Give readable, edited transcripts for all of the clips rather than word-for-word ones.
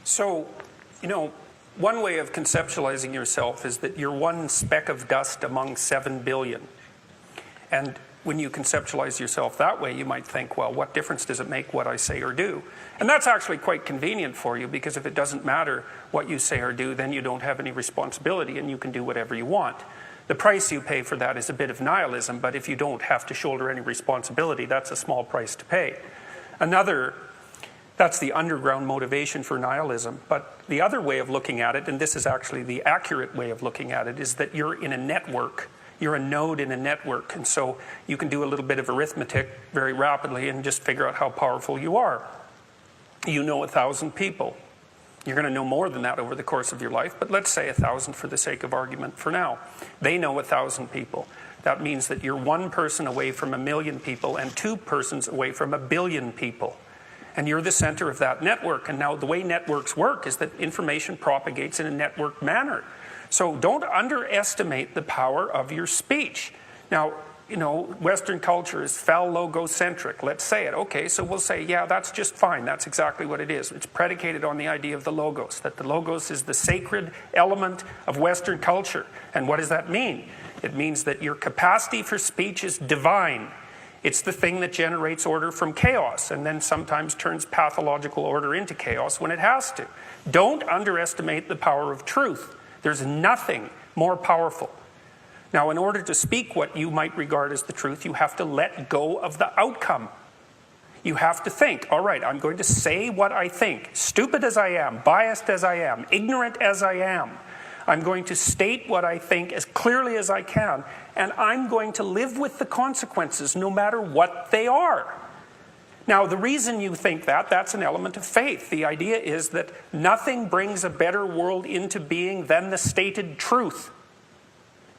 So, one way of conceptualizing yourself is that you're one speck of dust among 7 billion. And when you conceptualize yourself that way, you might think, well, what difference does it make what I say or do? And that's actually quite convenient for you, because if it doesn't matter what you say or do, then you don't have any responsibility and you can do whatever you want. The price you pay for that is a bit of nihilism, but if you don't have to shoulder any responsibility, that's a small price to pay. That's the underground motivation for nihilism. But the other way of looking at it, and this is actually the accurate way of looking at it, is that you're in a network. You're a node in a network. And so you can do a little bit of arithmetic very rapidly and just figure out how powerful you are. You know 1,000 people. You're going to know more than that over the course of your life, but let's say 1,000 for the sake of argument for now. They know 1,000 people. That means that you're one person away from 1 million people and 2 persons away from 1 billion people. And you're the center of that network. And now the way networks work is that information propagates in a networked manner. So don't underestimate the power of your speech. Now, Western culture is phallogocentric. Let's say it. Okay, so we'll say, yeah, that's just fine. That's exactly what it is. It's predicated on the idea of the logos, that the logos is the sacred element of Western culture. And what does that mean? It means that your capacity for speech is divine. It's the thing that generates order from chaos and then sometimes turns pathological order into chaos when it has to. Don't underestimate the power of truth. There's nothing more powerful. Now, in order to speak what you might regard as the truth, you have to let go of the outcome. You have to think, all right, I'm going to say what I think, stupid as I am, biased as I am, ignorant as I am. I'm going to state what I think as clearly as I can, and I'm going to live with the consequences no matter what they are. Now, the reason you think that's an element of faith. The idea is that nothing brings a better world into being than the stated truth.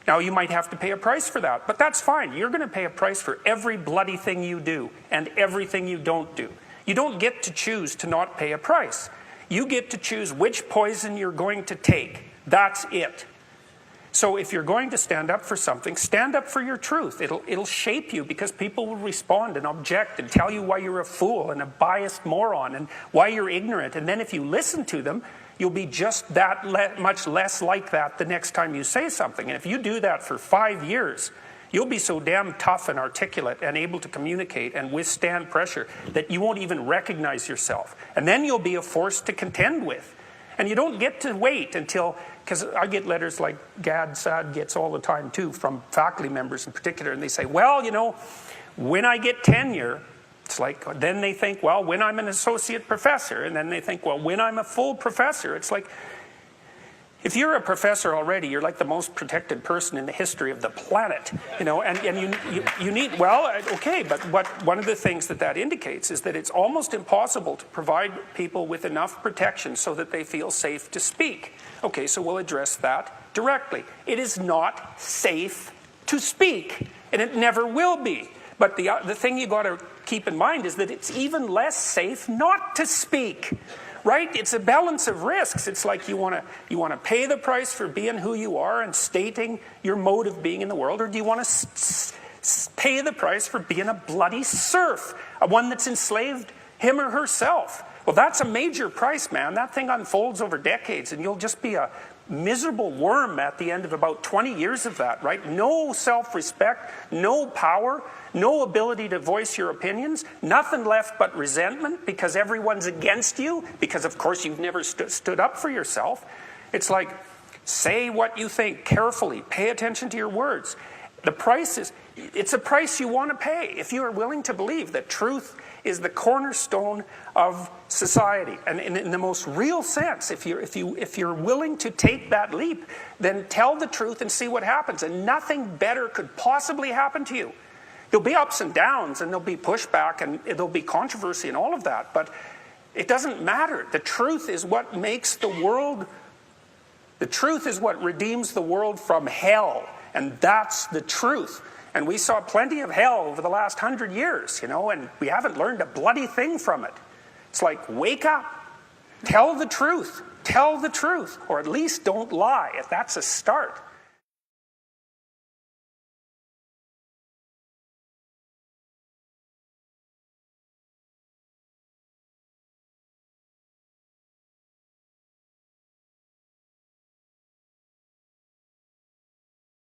Now, you might have to pay a price for that, but that's fine. You're going to pay a price for every bloody thing you do and everything you don't do. You don't get to choose to not pay a price. You get to choose which poison you're going to take. That's it. So if you're going to stand up for something, stand up for your truth. It'll shape you, because people will respond and object and tell you why you're a fool and a biased moron and why you're ignorant. And then if you listen to them, you'll be just that much less like that the next time you say something. And if you do that for 5 years, you'll be so damn tough and articulate and able to communicate and withstand pressure that you won't even recognize yourself. And then you'll be a force to contend with. And you don't get to wait until, because I get letters like Sad gets all the time too, from faculty members in particular, and they say, well, when I get tenure, it's like, then they think, well, when I'm an associate professor, and then they think, well, when I'm a full professor. It's like, if you're a professor already, you're like the most protected person in the history of the planet, and you need, well, okay, but one of the things that indicates is that it's almost impossible to provide people with enough protection so that they feel safe to speak. Okay, so we'll address that directly. It is not safe to speak, and it never will be. But the thing you got to keep in mind is that it's even less safe not to speak. Right? It's a balance of risks. It's like you want to pay the price for being who you are and stating your mode of being in the world, or do you want to pay the price for being a bloody serf, one that's enslaved him or herself? Well, that's a major price, man. That thing unfolds over decades, and you'll just be a miserable worm at the end of about 20 years of that, right? No self-respect, no power, no ability to voice your opinions, nothing left but resentment because everyone's against you, because of course you've never stood up for yourself. It's like, say what you think carefully, pay attention to your words. The price it's a price you want to pay if you are willing to believe that truth is the cornerstone of society. And in the most real sense, if you're willing to take that leap, then tell the truth and see what happens. And nothing better could possibly happen to you. There'll be ups and downs, and there'll be pushback, and there'll be controversy and all of that, but it doesn't matter. The truth is what makes the world, the truth is what redeems the world from hell, and that's the truth. And we saw plenty of hell over the last 100 years, and we haven't learned a bloody thing from it. It's like, wake up, tell the truth, or at least don't lie. That's a start.